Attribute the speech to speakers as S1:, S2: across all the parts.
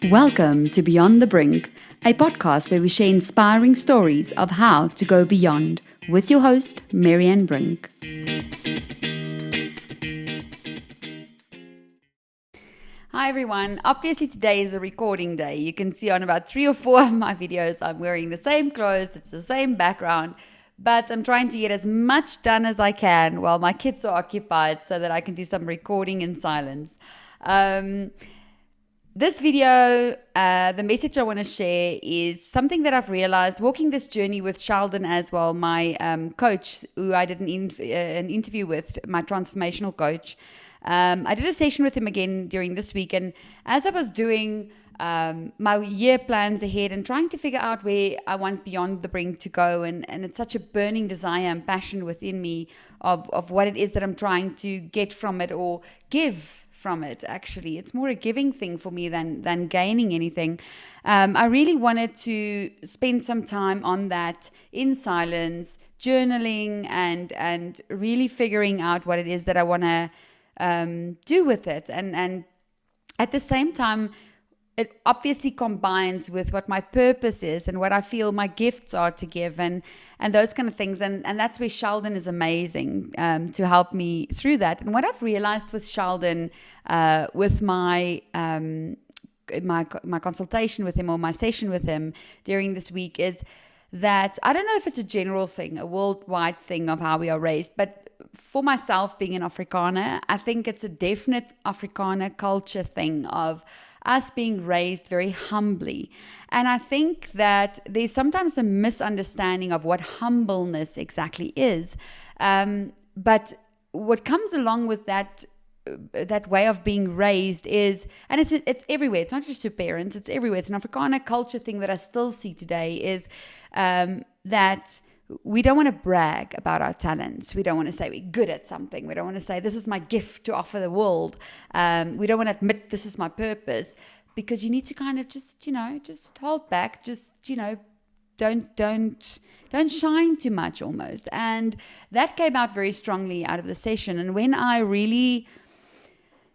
S1: Welcome to Beyond the Brink, a podcast where we share inspiring stories of how to go beyond with your host, Marianne Brink. Hi everyone. Obviously today is a recording day. You can see on about 3 or 4 of my videos I'm wearing the same clothes, it's the same background, but I'm trying to get as much done as I can while my kids are occupied so that I can do some recording in silence. This video, the message I want to share is something that I've realized walking this journey with Sheldon as well, my coach who I did an interview with, my transformational coach. I did a session with him again during this week, and as I was doing my year plans ahead and trying to figure out where I want Beyond the Brink to go, and it's such a burning desire and passion within me of what it is that I'm trying to get from it or give from it. Actually, it's more a giving thing for me than gaining anything. I really wanted to spend some time on that in silence, journaling and really figuring out what it is that I want to do with it, and at the same time it obviously combines with what my purpose is and what I feel my gifts are to give and those kind of things. And that's where Sheldon is amazing to help me through that. And what I've realized with Sheldon, with my consultation with him or my session with him during this week is that I don't know if it's a general thing, a worldwide thing of how we are raised, but for myself being an Afrikaner, I think it's a definite Afrikaner culture thing of us being raised very humbly. And I think that there's sometimes a misunderstanding of what humbleness exactly is. But what comes along with that way of being raised is, and it's everywhere. It's not just to parents, it's everywhere. It's an Afrikaner culture thing that I still see today is that we don't want to brag about our talents. We don't want to say we're good at something. We don't want to say this is my gift to offer the world. We don't want to admit this is my purpose, because you need to kind of just hold back. Don't shine too much almost. And that came out very strongly out of the session. And when I really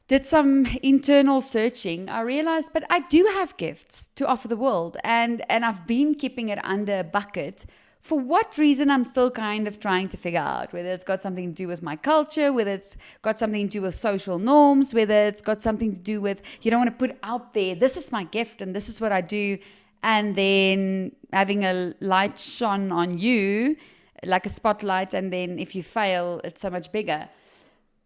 S1: did some internal searching, I realized, but I do have gifts to offer the world. And I've been keeping it under a bucket. For what reason, I'm still kind of trying to figure out whether it's got something to do with my culture, whether it's got something to do with social norms, whether it's got something to do with, you don't want to put out there, this is my gift and this is what I do. And then having a light shone on you, like a spotlight. And then if you fail, it's so much bigger.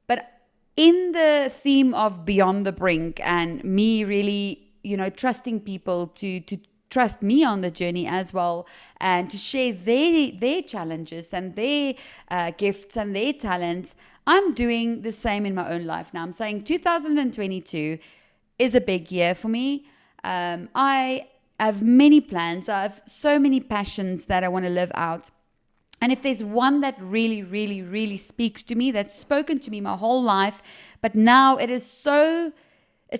S1: But in the theme of Beyond the Brink and me really, trusting people to trust me on the journey as well, and to share their challenges and their gifts and their talents, I'm doing the same in my own life now. I'm saying 2022 is a big year for me. I have many plans. I have so many passions that I want to live out. And if there's one that really, really, really speaks to me, that's spoken to me my whole life, but now it's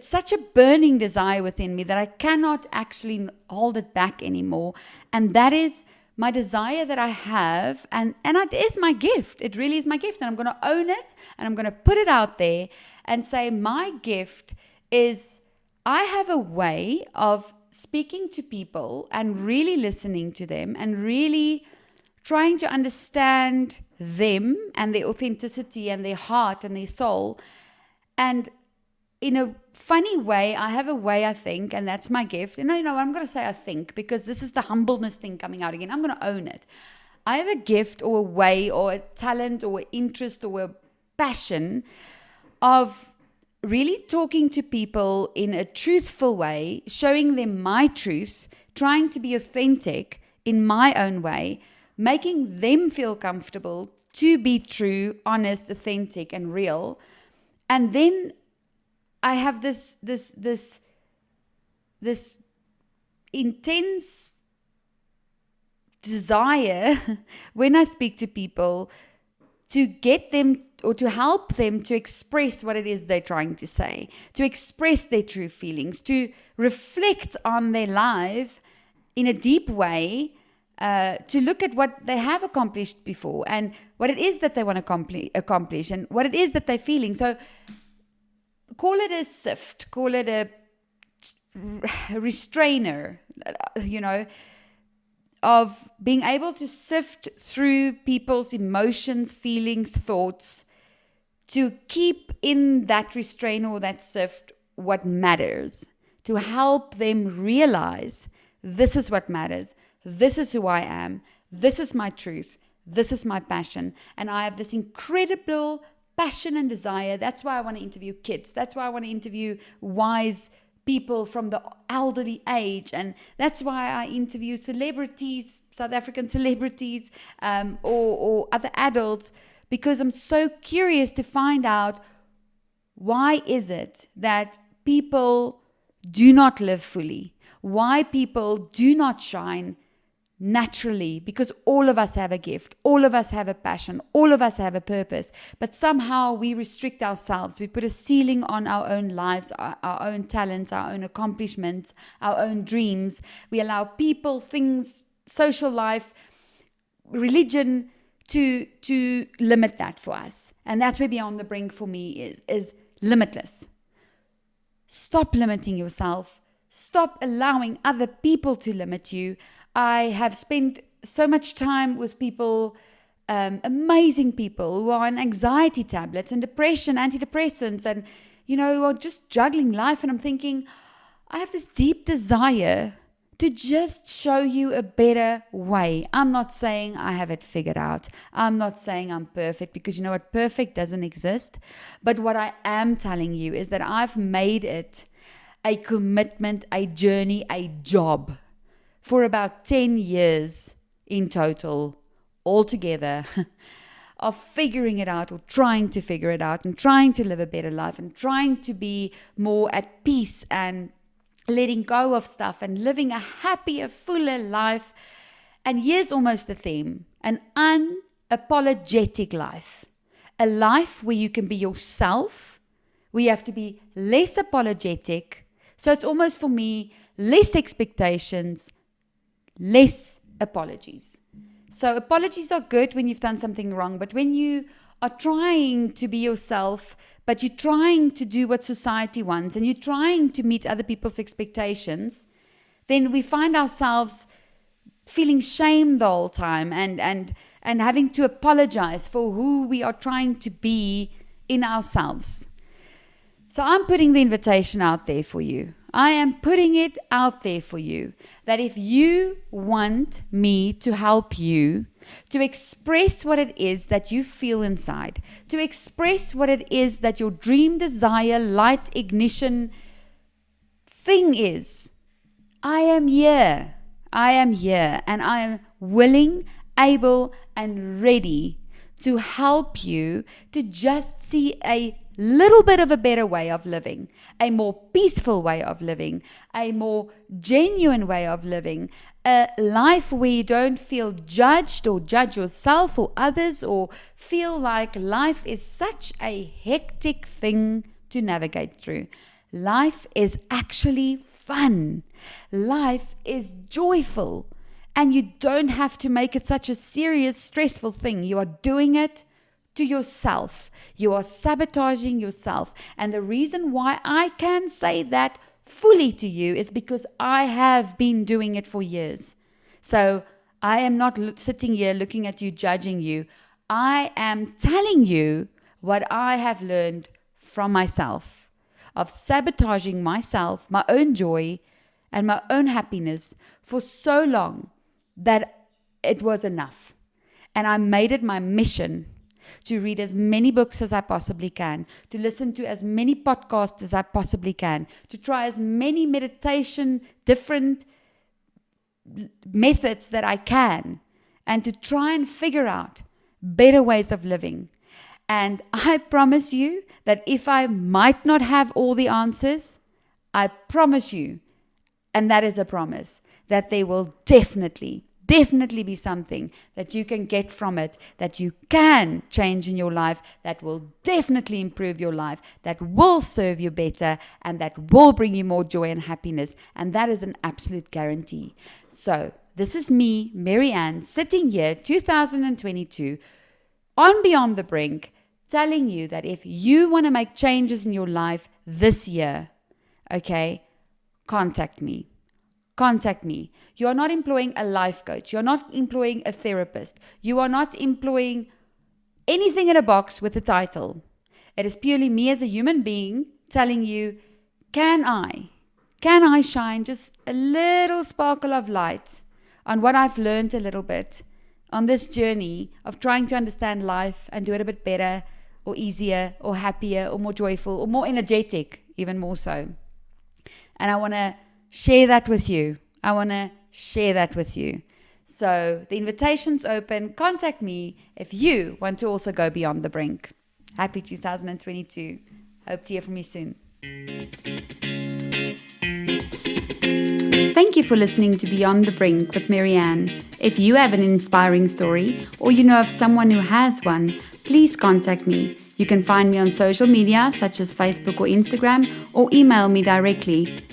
S1: such a burning desire within me that I cannot actually hold it back anymore. And that is my desire that I have. And it is my gift. It really is my gift. And I'm going to own it. And I'm going to put it out there and say my gift is I have a way of speaking to people and really listening to them and really trying to understand them and their authenticity and their heart and their soul. And in a funny way, I have a way, I think, and that's my gift. And I'm going to say I think, because this is the humbleness thing coming out again. I'm going to own it. I have a gift or a way or a talent or an interest or a passion of really talking to people in a truthful way, showing them my truth, trying to be authentic in my own way, making them feel comfortable to be true, honest, authentic, and real. And then I have this intense desire when I speak to people to get them or to help them to express what it is they're trying to say, to express their true feelings, to reflect on their life in a deep way, to look at what they have accomplished before and what it is that they want to accomplish and what it is that they're feeling. So call it a sift, call it a restrainer, of being able to sift through people's emotions, feelings, thoughts, to keep in that restrainer or that sift what matters, to help them realize this is what matters, this is who I am, this is my truth, this is my passion, and I have this incredible passion and desire. That's why I want to interview kids. That's why I want to interview wise people from the elderly age, and that's why I interview celebrities, South African celebrities, or other adults, because I'm so curious to find out, why is it that people do not live fully? Why people do not shine naturally? Because all of us have a gift, all of us have a passion, all of us have a purpose, but somehow we restrict ourselves. We put a ceiling on our own lives, our own talents, our own accomplishments, our own dreams. We allow people, things, social life, religion to limit that for us. And that's where Beyond the Brink for me is limitless. Stop limiting yourself. Stop allowing other people to limit you. I have spent so much time with people, amazing people who are on anxiety tablets and depression, antidepressants, and, who are just juggling life. And I'm thinking, I have this deep desire to just show you a better way. I'm not saying I have it figured out. I'm not saying I'm perfect, because you know what? Perfect doesn't exist. But what I am telling you is that I've made it a commitment, a journey, a job for about 10 years in total, altogether, of figuring it out, or trying to figure it out, and trying to live a better life, and trying to be more at peace, and letting go of stuff, and living a happier, fuller life. And here's almost the theme: an unapologetic life. A life where you can be yourself, where you have to be less apologetic. So it's almost, for me, less expectations, less apologies. So apologies are good when you've done something wrong, but when you are trying to be yourself, but you're trying to do what society wants, and you're trying to meet other people's expectations, then we find ourselves feeling shame the whole time, and having to apologize for who we are trying to be in ourselves. So I'm putting the invitation out there for you. I am putting it out there for you, that if you want me to help you to express what it is that you feel inside, to express what it is that your dream, desire, light, ignition thing is, I am here. I am here, and I am willing, able, and ready to help you to just see a little bit of a better way of living, a more peaceful way of living, a more genuine way of living, a life where you don't feel judged or judge yourself or others, or feel like life is such a hectic thing to navigate through. Life is actually fun. Life is joyful. And you don't have to make it such a serious, stressful thing. You are doing it to yourself. You are sabotaging yourself. And the reason why I can say that fully to you is because I have been doing it for years. So I am not sitting here looking at you, judging you. I am telling you what I have learned from myself, of sabotaging myself, my own joy, and my own happiness for so long that it was enough. And I made it my mission to read as many books as I possibly can, to listen to as many podcasts as I possibly can, to try as many meditation, different methods that I can, and to try and figure out better ways of living. And I promise you that if I might not have all the answers, I promise you, and that is a promise, that there will definitely be something that you can get from it, that you can change in your life, that will definitely improve your life, that will serve you better, and that will bring you more joy and happiness. And that is an absolute guarantee. So this is me, Mary Ann, sitting here, 2022, on Beyond the Brink, telling you that if you want to make changes in your life this year, okay, contact me. Contact me. You are not employing a life coach. You're not employing a therapist. You are not employing anything in a box with a title. It is purely me as a human being telling you, can I shine just a little sparkle of light on what I've learned a little bit on this journey of trying to understand life and do it a bit better or easier or happier or more joyful or more energetic, even more so. And I want to share that with you. So the invitation's open. Contact me if you want to also go beyond the brink. Happy 2022. Hope to hear from you soon. Thank you for listening to Beyond the Brink with Marianne. If you have an inspiring story or you know of someone who has one, please contact me. You can find me on social media such as Facebook or Instagram, or email me directly